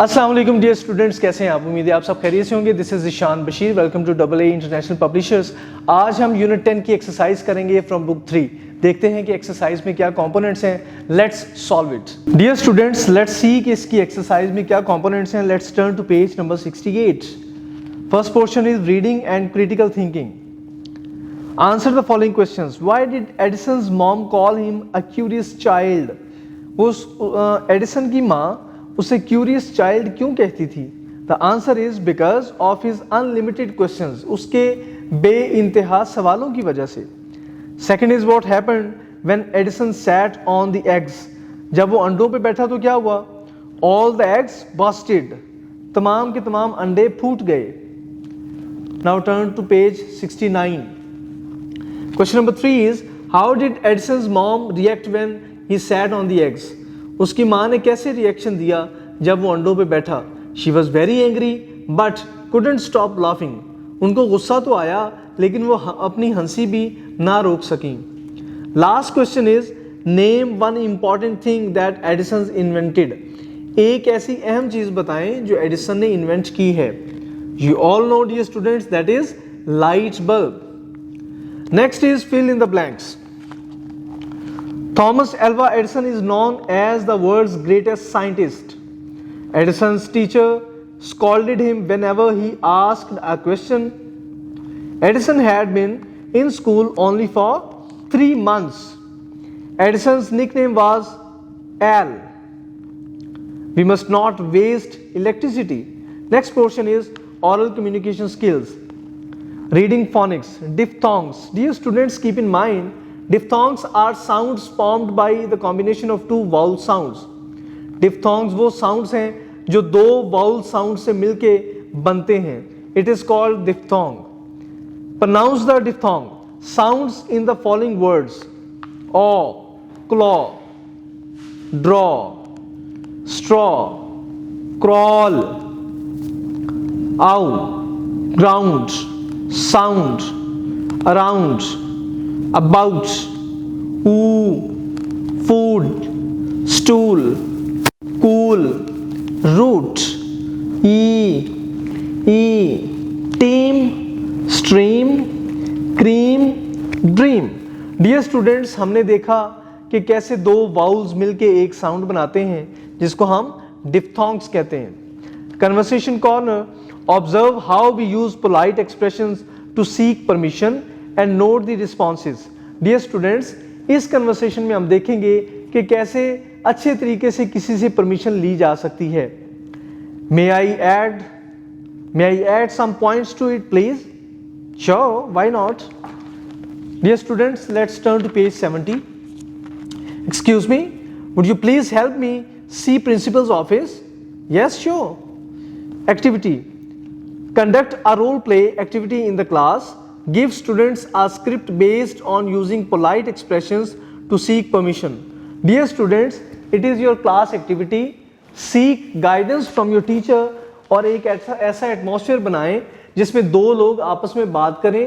अस्सलाम वालेकुम dear students, कैसे हैं आप? उम्मीद है आप सब खैरियत से होंगे। This is Ishan Bashir, welcome to AA international publishers. आज हम यूनिट 10 की एक्सरसाइज करेंगे फ्रॉम बुक 3। देखते हैं कि एक्सरसाइज में क्या कंपोनेंट्स हैं। Let's solve it. Dear students, let's see कि इसकी एक्सरसाइज में क्या कंपोनेंट्स हैं। Let's turn to page number 68। First portion is reading and critical thinking. Answer the following questions. Why did Edison's mom call him a curious child? उस Edison की माँ उसे curious child क्यों कहती थी? The answer is because of his unlimited questions, उसके बेइंतहा सवालों की वजह से। Second is what happened when Edison set on the eggs. जब वो अंडों पे बैठा तो क्या हुआ? ऑल द एग्स बस्टेड, तमाम के तमाम अंडे फूट गए। Now turn to page 69। Question number 3 is how did Edison's mom react when he sat on the eggs? उसकी माँ ने कैसे रिएक्शन दिया जब वो अंडों पे बैठा? She was very angry but couldn't stop laughing. उनको गुस्सा तो आया लेकिन वो अपनी हंसी भी ना रोक सकी। Last question is name one important thing that Edison invented. एक ऐसी अहम चीज बताएं जो एडिसन ने इन्वेंट की है। You all know dear students, that is light bulb. Next is fill in the blanks. Thomas Alva Edison is known as the world's greatest scientist. Edison's teacher scolded him whenever he asked a question. Edison had been in school only for 3 months. Edison's nickname was Al. We must not waste electricity. Next portion is oral communication skills. Reading phonics, diphthongs. Dear students, keep in mind diphthongs are sounds formed by the combination of two vowel sounds. Diphthongs वो sounds हैं जो दो vowel sounds से मिलके बनते हैं. It is called diphthong. Pronounce the diphthong sounds in the following words: aw, claw, draw, straw, crawl, ow, ground, sound, around, about, ooh, food, stool, cool, root, team, stream, cream, dream. Dear students, हमने देखा कि कैसे दो vowels मिलके एक sound बनाते हैं जिसको हम डिप्थोंग्स कहते हैं। Conversation corner, observe how we use polite expressions to seek permission and note the responses. Dear students, इस कन्वर्सेशन में हम देखेंगे कि कैसे अच्छे तरीके से किसी से परमिशन ली जा सकती है। May I add some points to it please? Sure, why not? Dear students, let's turn to page 70। Excuse me, would you please help me see principal's office? Yes, sure. Activity, conduct a role play activity in the class. Give students a script based on using polite expressions to seek permission. Dear students, it is your class activity. Seek guidance from your teacher और एक ऐसा atmosphere बनाएं जिसमें दो लोग आपस में बात करें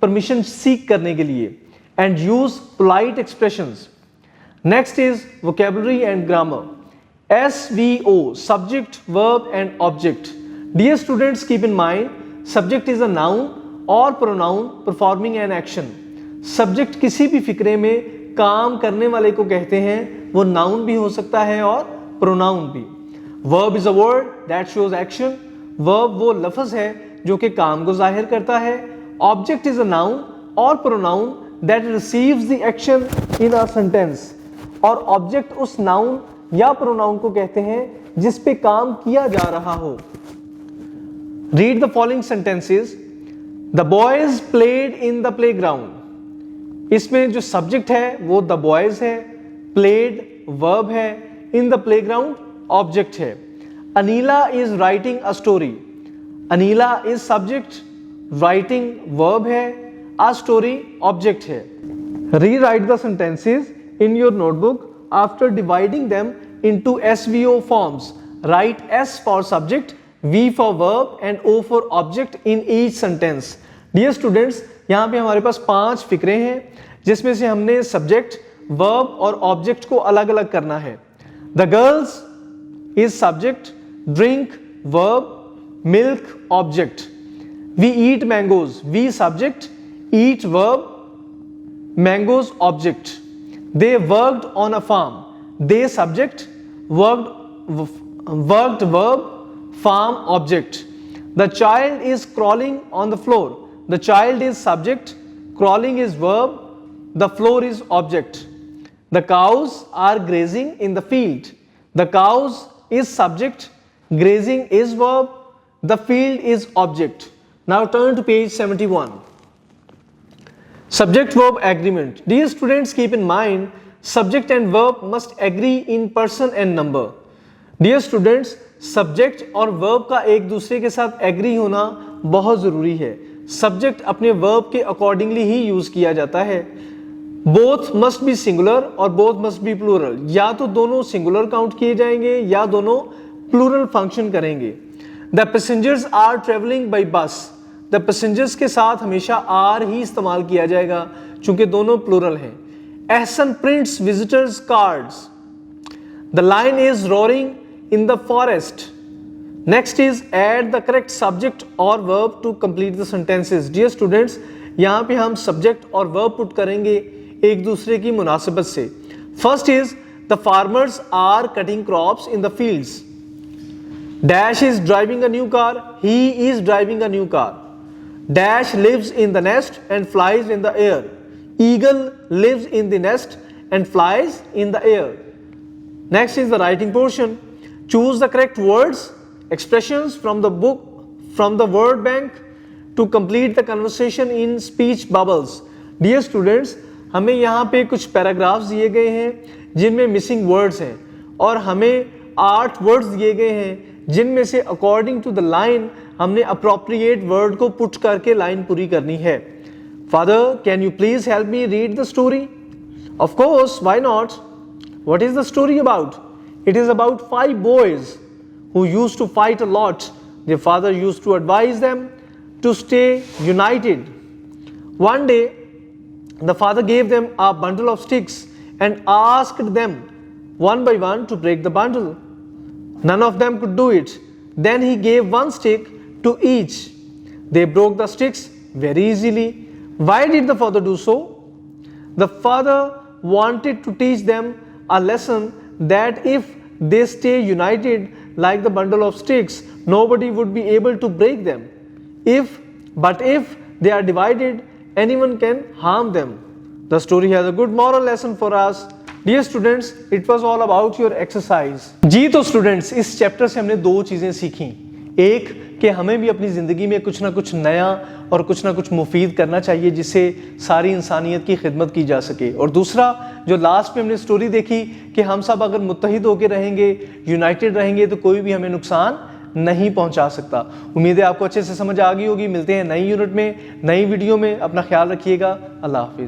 परमिशन सीक करने के लिए, and use polite expressions. Next is vocabulary and grammar. SVO, subject, verb and object. Dear students, keep in mind, subject is a noun or pronoun performing an action. Subject किसी भी फिक्रे में काम करने वाले को कहते हैं, वो noun भी हो सकता है और pronoun भी. Verb is a word that shows action. Verb वो लफ्ज़ है जो कि काम को जाहिर करता है. Object is a noun or pronoun that receives the action in a sentence. और object उस noun या pronoun को कहते हैं जिस पे काम किया जा रहा हो. Read the following sentences. The boys played in the playground. इसमें जो subject है वो the boys है, played verb है, in the playground object है. Anila is writing a story. Anila is subject, writing verb है, a story object है. Rewrite the sentences in your notebook after dividing them into SVO forms. Write S for subject, V for verb and O for object in each sentence. Dear students, यहाँ पे हमारे पास 5 फिक्रे हैं जिसमें से हमने subject, verb और object को अलग अलग करना है. The girls is subject, drink verb, milk object. We eat mangoes, we subject, eat verb, mangoes object. They worked on a farm, they subject, worked verb, farm object. The child is crawling on the floor, the child is subject, crawling is verb, the floor is object. The cows are grazing in the field, the cows is subject, grazing is verb, the field is object. Now turn to page 71. Subject verb agreement. Dear students, keep in mind subject and verb must agree in person and number. Dear students, subject और verb का एक दूसरे के साथ agree होना बहुत जरूरी है. सब्जेक्ट अपने वर्ब के अकॉर्डिंगली ही यूज किया जाता है. बोथ मस्ट बी सिंगुलर और बोथ मस्ट बी प्लूरल. या तो दोनों सिंगुलर काउंट किए जाएंगे या दोनों प्लूरल फंक्शन करेंगे. The passengers are travelling by bus. The passengers के साथ हमेशा आर ही इस्तेमाल किया जाएगा चूंकि दोनों प्लूरल हैं. Ahsan prints visitors cards. The lion is roaring in the forest. Next is add the correct subject or verb to complete the sentences. Dear students, यहाँ पे हम subject और verb put करेंगे एक दूसरे की मुनासिबत से. First is the farmers are cutting crops in the fields. Dash is driving a new car. He is driving a new car. Dash lives in the nest and flies in the air. Eagle lives in the nest and flies in the air. Next is the writing portion. Choose the correct words, expressions from the book, from the word bank to complete the conversation in speech bubbles. Dear students, हमें यहाँ पे कुछ paragraphs दिए गए हैं जिनमें missing words हैं और हमें 8 वर्ड्स दिए गए हैं जिनमें से अकॉर्डिंग टू द लाइन हमने अप्रोप्रिएट वर्ड को पुट करके लाइन पूरी करनी है. Father, can you please help me read the story? Of course, why not? What is the story about? It is about 5 boys who used to fight a lot. Their father used to advise them to stay united. One day, the father gave them a bundle of sticks and asked them one by one to break the bundle. None of them could do it. Then he gave one stick to each. They broke the sticks very easily. Why did the father do so? The father wanted to teach them a lesson that if they stay united like the bundle of sticks, nobody would be able to break them. But if they are divided, anyone can harm them. The story has a good moral lesson for us. Dear students, it was all about your exercise. जी तो students, इस chapter से हमने 2 चीजें सीखी. एक कि हमें भी अपनी ज़िंदगी में कुछ ना कुछ नया और कुछ ना कुछ मुफीद करना चाहिए जिससे सारी इंसानियत की खिदमत की जा सके. और दूसरा, जो लास्ट में हमने स्टोरी देखी कि हम सब अगर मुत्तहिद होकर रहेंगे, यूनाइटेड रहेंगे, तो कोई भी हमें नुकसान नहीं पहुंचा सकता. उम्मीद है आपको अच्छे से समझ आ गई होगी. मिलते हैं नई यूनिट में, नई वीडियो में. अपना ख्याल रखिएगा. अल्लाह हाफिज़.